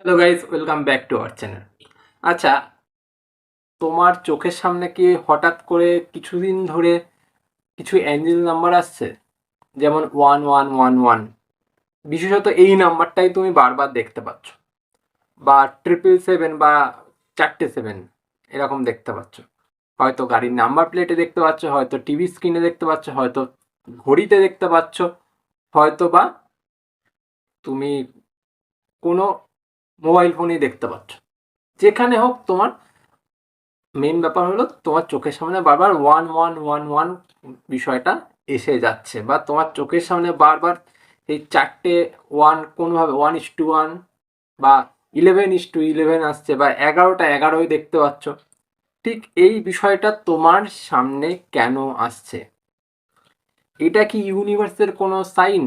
Hello guys, welcome back to our channel. আচ্ছা, তোমার চোখের সামনে কি হঠাৎ করে কিছুদিন ধরে কিছু অ্যাঞ্জেল নাম্বার আসছে? যেমন 1111, বিশেষত এই নাম্বারটাই তুমি বারবার দেখতে পাচ্ছ, বা 777 বা 477 এরকম দেখতে পাচ্ছ। হয়তো গাড়ির নাম্বার প্লেটে দেখতে পাচ্ছ, হয়তো টিভি স্ক্রিনে দেখতে পাচ্ছ, হয়তো ঘড়িতে দেখতে পাচ্ছ, হয়তো বা তুমি কোনো মোবাইল ফোনেই দেখতে পাচ্ছ। যেখানে হোক, তোমার মেন ব্যাপার হলো তোমার চোখের সামনে বারবার 1111 বিষয়টা এসে যাচ্ছে, বা তোমার চোখের সামনে বারবার এই চারটে ওয়ান কোনোভাবে 1:1 বা 11:11 আসছে, বা 11টা 11ই দেখতে পাচ্ছ। ঠিক এই বিষয়টা তোমার সামনে কেন আসছে? এটা কি ইউনিভার্সের কোনো সাইন,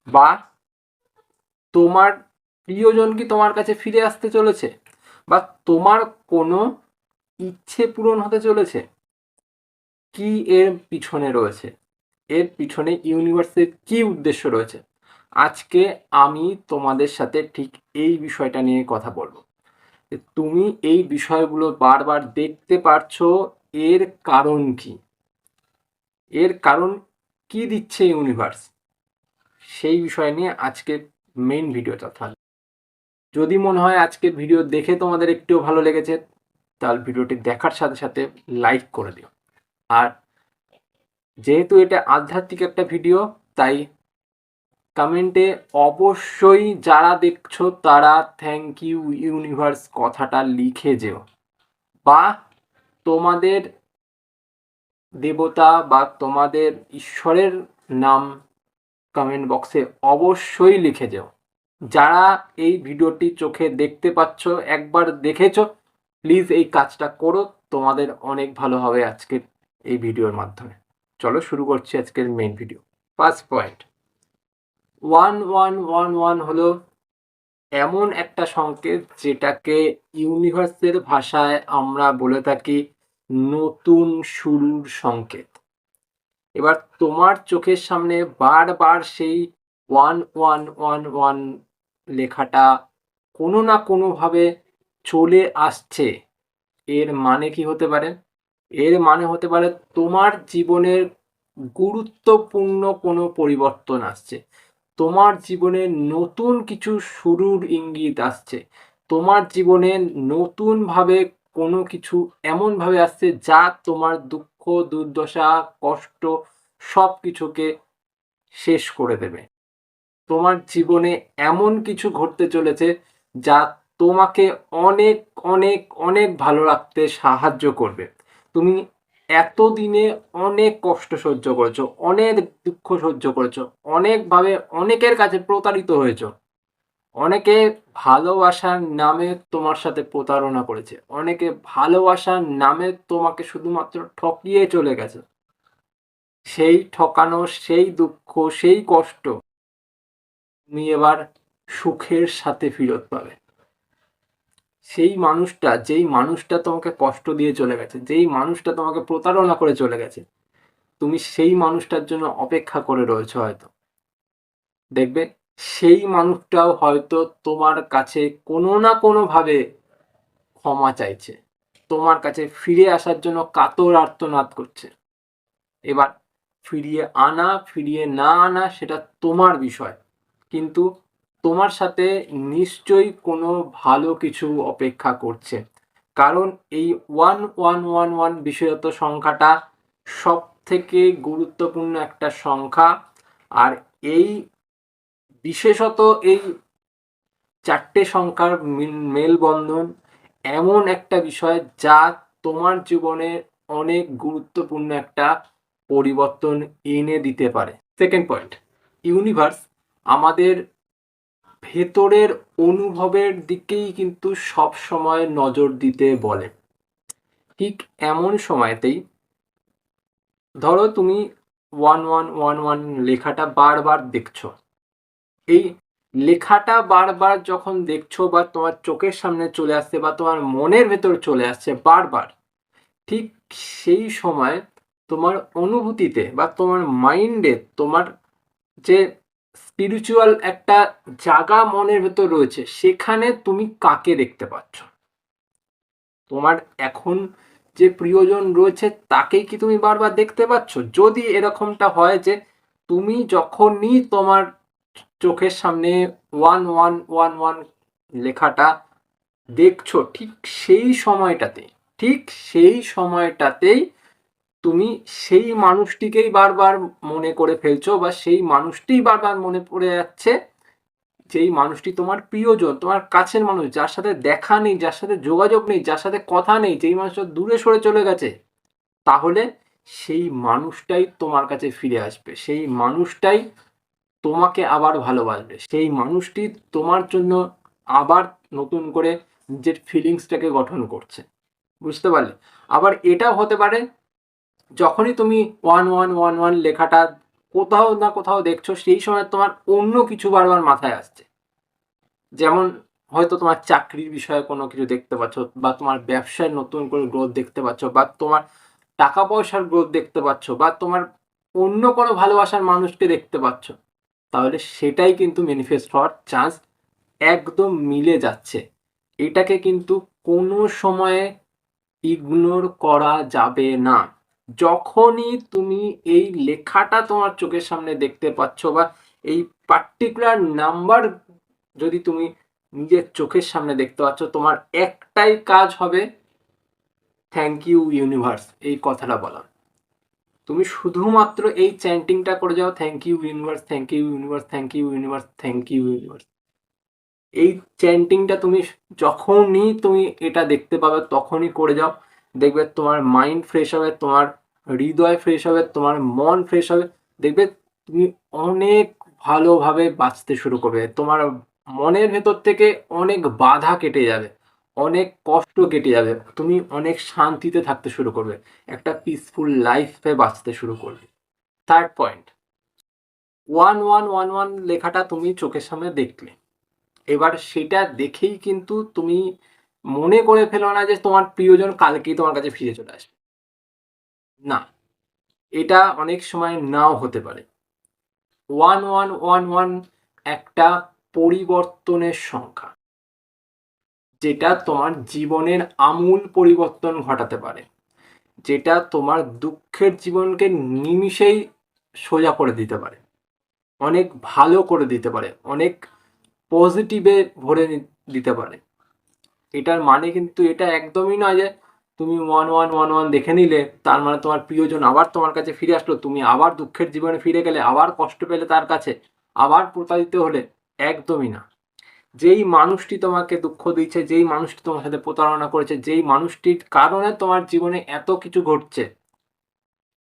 বা তোমার প্রিয়জন কি তোমার কাছে ফিরে আসতে চলেছে, বা তোমার কোনো ইচ্ছে পূরণ হতে চলেছে? কি এর পিছনে রয়েছে? এর পিছনে ইউনিভার্সের কি উদ্দেশ্য রয়েছে? আজকে আমি তোমাদের সাথে ঠিক এই বিষয়টা নিয়ে কথা বলবো। তুমি এই বিষয়গুলো বারবার দেখতে পারছো, এর কারণ কি? এর কারণ কি দিচ্ছে ইউনিভার্স? সেই বিষয় নিয়ে আজকের মেইন ভিডিওটা থাকবে। যদি মনে হয় আজকের ভিডিও দেখে তোমাদের একটুও ভালো লেগেছে, তাহলে ভিডিওটি দেখার সাথে সাথে লাইক করে দিও। আর যেহেতু এটা আধ্যাত্মিক একটা ভিডিও, তাই কমেন্টে অবশ্যই যারা দেখছো তারা থ্যাংক ইউ ইউনিভার্স কথাটা লিখে যেও, বা তোমাদের দেবতা বা তোমাদের ঈশ্বরের নাম কমেন্ট বক্সে অবশ্যই লিখে যেও। যারা এই ভিডিওটি চোখে দেখতে পাচ্ছ, একবার দেখেছো, প্লিজ এই কাজটা করো, তোমাদের অনেক ভালো হবে আজকের এই ভিডিওর মাধ্যমে। চলো শুরু করছি আজকের মেইন ভিডিও। ফার্স্ট পয়েন্ট, 1111 হলো এমন একটা সংকেত যেটাকে ইউনিভার্সের ভাষায় আমরা বলে থাকি নতুন শুরুর সংকেত। এবার তোমার চোখের সামনে বারবার সেই 1111 লেখাটা কোনো না কোনোভাবে চলে আসছে, এর মানে কি হতে পারে? এর মানে হতে পারে তোমার জীবনের গুরুত্বপূর্ণ কোনো পরিবর্তন আসছে, তোমার জীবনে নতুন কিছু শুরুর ইঙ্গিত আসছে, তোমার জীবনে নতুনভাবে কোনো কিছু এমনভাবে আসছে যা তোমার দুঃখ, দুর্দশা, কষ্ট সব কিছুকে শেষ করে দেবে। তোমার জীবনে এমন কিছু ঘটতে চলেছে যা তোমাকে অনেক অনেক অনেক ভালো রাখতে সাহায্য করবে। তুমি এতদিনে অনেক কষ্ট সহ্য করেছো, অনেক দুঃখ সহ্য করেছো, অনেকভাবে অনেকের কাছে প্রতারিত হয়েছো, অনেকে ভালোবাসার নামে তোমার সাথে প্রতারণা করেছে, অনেকে ভালোবাসার নামে তোমাকে শুধুমাত্র ঠকিয়ে চলে গেছে। সেই ঠকানো, সেই দুঃখ, সেই কষ্ট তুমি এবার সুখের সাথে ফেরত পাবে। সেই মানুষটা, যেই মানুষটা তোমাকে কষ্ট দিয়ে চলে গেছে, যেই মানুষটা তোমাকে প্রতারণা করে চলে গেছে, তুমি সেই মানুষটার জন্য অপেক্ষা করে রয়েছো হয়তো। দেখবে সেই মানুষটাও হয়তো তোমার কাছে কোনো না কোনোভাবে ক্ষমা চাইছে, তোমার কাছে ফিরে আসার জন্য কাতর আর্তনাদ করছে। এবার ফিরিয়ে আনা, ফিরিয়ে না আনা সেটা তোমার বিষয়, কিন্তু তোমার সাথে নিশ্চয়ই কোনো ভালো কিছু অপেক্ষা করছে। কারণ এই 1111 বিশেষত সংখ্যাটা সব থেকে গুরুত্বপূর্ণ একটা সংখ্যা। আর এই বিশেষত এই চারটে সংখ্যার মেলবন্ধন এমন একটা বিষয় যা তোমার জীবনে অনেক গুরুত্বপূর্ণ একটা পরিবর্তন এনে দিতে পারে। সেকেন্ড পয়েন্ট, ইউনিভার্স আমাদের ভেতরের অনুভবের দিকেই কিন্তু সব সময় নজর দিতে বলে। ঠিক এমন সময়তেই ধরো তুমি 1111 লেখাটা বারবার দেখছো, এই লেখাটা বারবার যখন দেখছো বা তোমার চোখের সামনে চলে আসছে বা তোমার মনের ভেতর চলে আসছে বারবার, ঠিক সেই সময় তোমার অনুভূতিতে বা তোমার মাইন্ডে, তোমার যে স্পিরিচুয়াল একটা জায়গা মনের ভেতর রয়েছে, সেখানে তুমি কাকে দেখতে পাচ্ছ? তোমার এখন যে প্রিয়জন রয়েছে তাকেই কি তুমি বারবার দেখতে পাচ্ছ? যদি এরকমটা হয় যে তুমি যখনই তোমার চোখের সামনে 1111 লেখাটা দেখছো, ঠিক সেই সময়টাতেই তুমি সেই মানুষটিকেই বারবার মনে করে ফেলছো, বা সেই মানুষটিই বারবার মনে পড়ে যাচ্ছে, যেই মানুষটি তোমার প্রিয়জন, তোমার কাছের মানুষ, যার সাথে দেখা নেই, যার সাথে যোগাযোগ নেই, যার সাথে কথা নেই, যেই মানুষটা দূরে সরে চলে গেছে। তাহলে সেই মানুষটাই তোমার কাছে ফিরে আসবে, সেই মানুষটাই তোমাকে আবার ভালোবাসবে, সেই মানুষটি তোমার জন্য আবার নতুন করে নিজের ফিলিংসটাকে গঠন করছে। বুঝতে পারলে? আবার এটাও হতে পারে, যখনই তুমি 1111 লেখাটা কোথাও না কোথাও দেখছো, সেই সময় তোমার অন্য কিছু বারবার মাথায় আসছে। যেমন হয়তো তোমার চাকরির বিষয়ে কোনো কিছু দেখতে পাচ্ছ, বা তোমার ব্যবসায় নতুন করে গ্রোথ দেখতে পাচ্ছ, বা তোমার টাকা পয়সার গ্রোথ দেখতে পাচ্ছ, বা তোমার অন্য কোনো ভালোবাসার মানুষকে দেখতে পাচ্ছ। তাহলে সেটাই কিন্তু ম্যানিফেস্ট হওয়ার চান্স একদম মিলে যাচ্ছে। এটাকে কিন্তু কোনো সময়ে ইগনোর করা যাবে না। যখনই তুমি এই লেখাটা তোমার চোখের সামনে দেখতে পাচ্ছ, বা এই পার্টিকুলার নাম্বার যদি তুমি নিজের চোখের সামনে দেখতে পাচ্ছ, তোমার একটাই কাজ হবে, থ্যাংক ইউ ইউনিভার্স, এই কথাটা বলা। তুমি শুধুমাত্র এই চ্যান্টিংটা করে যাও, thank you universe, thank you universe, thank you universe, thank you universe. এই চ্যান্টিংটা তুমি যখনই তুমি এটা দেখতে পাবে তখনই করে যাও, দেখবে তোমার মাইন্ড ফ্রেশ হবে, তোমার হৃদয় ফ্রেশ হবে, তোমার মন ফ্রেশ হবে। দেখবে তুমি অনেক ভালোভাবে বাঁচতে শুরু করবে, তোমার মনের ভেতর থেকে অনেক বাধা কেটে যাবে, অনেক কষ্ট কেটে যাবে, তুমি অনেক শান্তিতে থাকতে শুরু করবে, একটা পিসফুল লাইফে বাঁচতে শুরু করবে। থার্ড পয়েন্ট, 1111 লেখাটা তুমি চোখের সামনে দেখলে, এবার সেটা দেখেই কিন্তু তুমি মনে করে ফেলো না যে তোমার প্রিয়জন কালকেই তোমার কাছে ফিরে চলে আসবে। না, এটা অনেক সময় নাও হতে পারে। 1111 একটা পরিবর্তনের সংখ্যা, যেটা তোমার জীবনের আমূল পরিবর্তন ঘটাতে পারে, যেটা তোমার দুঃখের জীবনকে নিমিষেই সোজা করে দিতে পারে, অনেক ভালো করে দিতে পারে, অনেক পজিটিভে ভরে দিতে পারে। এটার মানে কিন্তু এটা একদমই নয় যে তুমি 1111 দেখে নিলে তার মানে তোমার প্রিয়জন আবার তোমার কাছে ফিরে আসলো, তুমি আবার দুঃখের জীবনে ফিরে গেলে, আবার কষ্ট পেলে তার কাছে, আবার প্রতারিত হলে। একদমই না। যেই মানুষটি তোমাকে দুঃখ দিচ্ছে, যেই মানুষটি তোমার সাথে প্রতারণা করেছে, যেই মানুষটির কারণে তোমার জীবনে এত কিছু ঘটছে,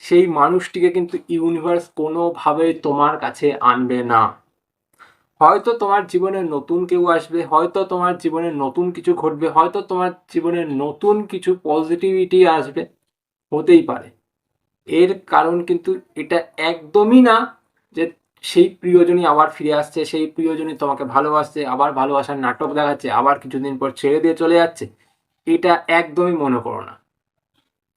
সেই মানুষটিকে কিন্তু ইউনিভার্স কোনোভাবেই তোমার কাছে আনবে না। হয়তো তোমার জীবনে নতুন কেউ আসবে, হয়তো তোমার জীবনে নতুন কিছু ঘটবে, হয়তো তোমার জীবনে নতুন কিছু পজিটিভিটি আসবে, হতেই পারে। এর কারণ কিন্তু এটা একদমই না যে সেই প্রিয়জনই আবার ফিরে আসছে, সেই প্রিয়জনই তোমাকে ভালোবাসছে, আবার ভালোবাসার নাটক দেখাচ্ছে, আবার কিছুদিন পর ছেড়ে দিয়ে চলে যাচ্ছে। এটা একদমই মনে করো না।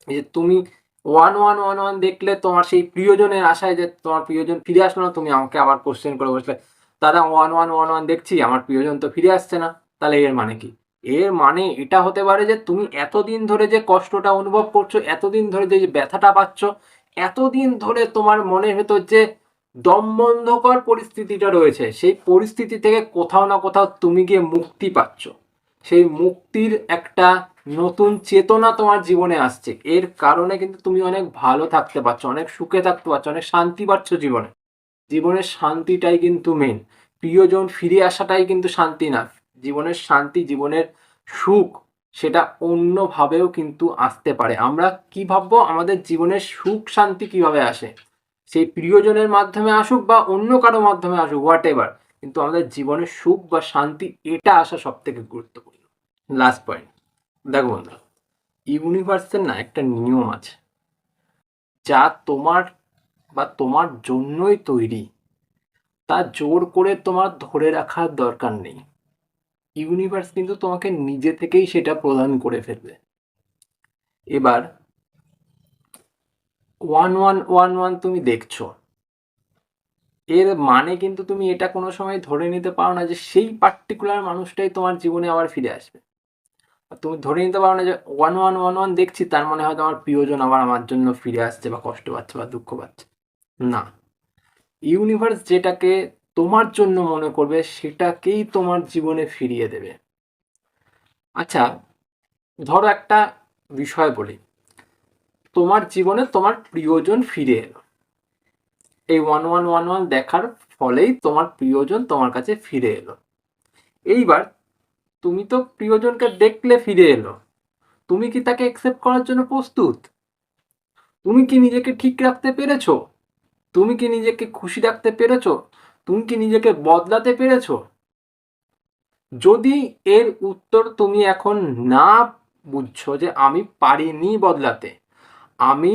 এই যে তুমি 1111 দেখলে তোমার সেই প্রিয়জনের আশায় যে তোমার প্রিয়জন ফিরে আসলো না, তুমি আমাকে আবার কোশ্চেন করে বসলে, দাদা 1111 দেখছি আমার প্রিয়জন তো ফিরে আসছে না, তাহলে এর মানে কি? এর মানে এটা হতে পারে যে তুমি এতদিন ধরে যে কষ্টটা অনুভব করছো, এতদিন ধরে যে ব্যথাটা পাচ্ছ, এতদিন ধরে তোমার মনের ভেতর যে দমবন্ধকর পরিস্থিতিটা রয়েছে, সেই পরিস্থিতি থেকে কোথাও না কোথাও তুমি গিয়ে মুক্তি পাচ্ছ। সেই মুক্তির একটা নতুন চেতনা তোমার জীবনে আসছে, এর কারণে কিন্তু তুমি অনেক ভালো থাকতে পারছো, অনেক সুখে থাকতে পারছো, অনেক শান্তি পাচ্ছ জীবনে। জীবনের শান্তিটাই কিন্তু মেন। প্রিয়জন ফিরে আসাটাই কিন্তু শান্তি না। জীবনের শান্তি, জীবনের সুখ, সেটা অন্যভাবেও কিন্তু আসতে পারে। আমরা কি ভাববো আমাদের জীবনের সুখ শান্তি কিভাবে আসে, সেই প্রিয়জনের মাধ্যমে আসুক বা অন্য কারো মাধ্যমে আসুক, হোয়াট এভার, কিন্তু আমাদের জীবনের সুখ বা শান্তি এটা আসা সব থেকে গুরুত্বপূর্ণ। লাস্ট পয়েন্ট, দেখো বন্ধুরা, ইউনিভার্সের না একটা নিয়ম আছে, যা তোমার বা তোমার জন্যই তৈরি, তা জোর করে তোমার ধরে রাখার দরকার নেই। ইউনিভার্স কিন্তু তোমাকে নিজে থেকেই সেটা প্রদান করে ফেলবে। এবার 1111 তুমি দেখছো, এর মানে কিন্তু তুমি এটা কোনো সময় ধরে নিতে পারো না যে সেই পার্টিকুলার মানুষটাই তোমার জীবনে আবার ফিরে আসবে। তুমি ধরে নিতে পারো না যে 1111 দেখছি তার মানে হয়তো আমার প্রিয়জন আবার আমার জন্য ফিরে আসছে বা কষ্ট পাচ্ছে বা দুঃখ পাচ্ছে। না, ইউনিভার্স যেটাকে তোমার জন্য মনে করবে সেটাকেই তোমার জীবনে ফিরিয়ে দেবে। আচ্ছা, ধরো একটা বিষয় বলি, তোমার জীবনে তোমার প্রিয়জন ফিরে এলো, এই 1111 দেখার ফলেই তোমার প্রিয়জন তোমার কাছে ফিরে এলো। এইবার তুমি তো প্রিয়জনকে দেখলে ফিরে এলো, তুমি কি তাকে অ্যাকসেপ্ট করার জন্য প্রস্তুত? তুমি কি নিজেকে ঠিক রাখতে পেরেছো? তুমি কি নিজেকে খুশি রাখতে পেরেছো? তুমি কি নিজেকে বদলাতে পেরেছো? যদি এর উত্তর তুমি এখন না বুঝছো যে আমি পারিনি বদলাতে, আমি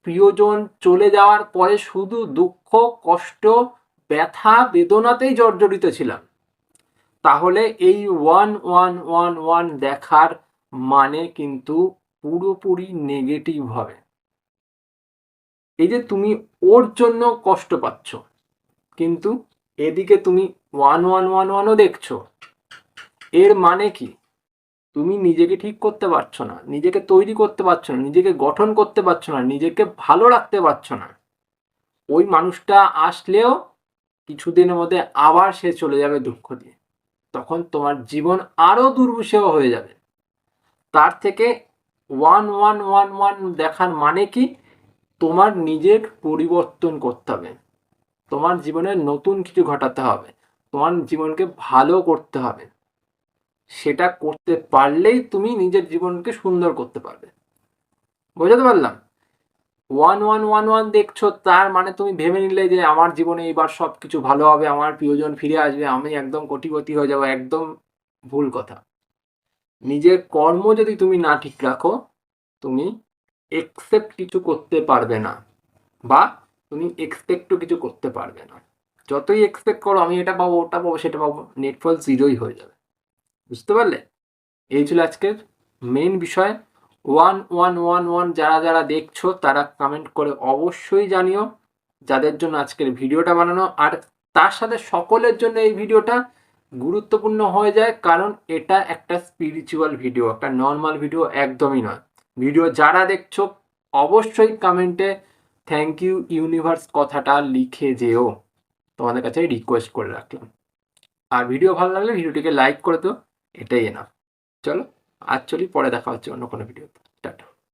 প্রিয়জন চলে যাওয়ার পরে শুধু দুঃখ, কষ্ট, ব্যথা, বেদনাতেই জর্জরিত ছিলাম, তাহলে এই 1111 দেখার মানে কিন্তু পুরোপুরি নেগেটিভ হবে। এই যে তুমি ওর জন্য কষ্ট পাচ্ছ, কিন্তু এদিকে তুমি 1111ও দেখছো, এর মানে কি? তুমি নিজেকে ঠিক করতে পারছো না, নিজেকে তৈরি করতে পারছো না, নিজেকে গঠন করতে পারছো না, নিজেকে ভালো রাখতে পারছো না। ওই মানুষটা আসলেও কিছুদিনের মধ্যে আবার সে চলে যাবে দুঃখ দিয়ে, তখন তোমার জীবন আরো দুর্বিষহ হয়ে যাবে। তার থেকে 1111 দেখার মানে কি? তোমার নিজের পরিবর্তন করতে হবে, তোমার জীবনে নতুন কিছু ঘটাতে হবে, তোমার জীবনকে ভালো করতে হবে। সেটা করতে পারলেই তুমি নিজের জীবনকে সুন্দর করতে পারবে। বোঝাতে পারলাম? 1111 দেখছো তার মানে তুমি ভেবে নিলে যে আমার জীবনে এবার সব কিছু ভালো হবে, আমার প্রিয়জন ফিরে আসবে, আমি একদম কোটিপতি হয়ে যাবো। একদম ভুল কথা। নিজের কর্ম যদি তুমি না ঠিক রাখো, তুমি এক্সেপ্ট কিছু করতে পারবে না, বা তুমি এক্সপেক্টও কিছু করতে পারবে না। যতই এক্সপেক্ট করো আমি এটা পাবো, ওটা পাবো, সেটা পাবো, নেটফল জিরোই হয়ে যাবে। বুঝতে পারলে? এই ছিল আজকের মেন বিষয়। 1111 যারা যারা দেখছো তারা কমেন্ট করে অবশ্যই জানিও যাদের জন্য আজকের ভিডিওটা বানানো, আর তার সাথে সকলের জন্য এই ভিডিওটা গুরুত্বপূর্ণ হয়ে যায়, কারণ এটা একটা স্পিরিচুয়াল ভিডিও, একটা নর্মাল ভিডিও একদমই নয়। ভিডিও যারা দেখছো অবশ্যই কমেন্টে থ্যাংক ইউ ইউনিভার্স কথাটা লিখে যেও, তোমাদের কাছে রিকোয়েস্ট করে রাখলাম। আর ভিডিও ভালো লাগলে ভিডিওটিকে লাইক করে দিও, এটাই এনাফ। চলো আজ চলি, পরে দেখা হচ্ছে অন্য কোনো ভিডিওতে। টাটা।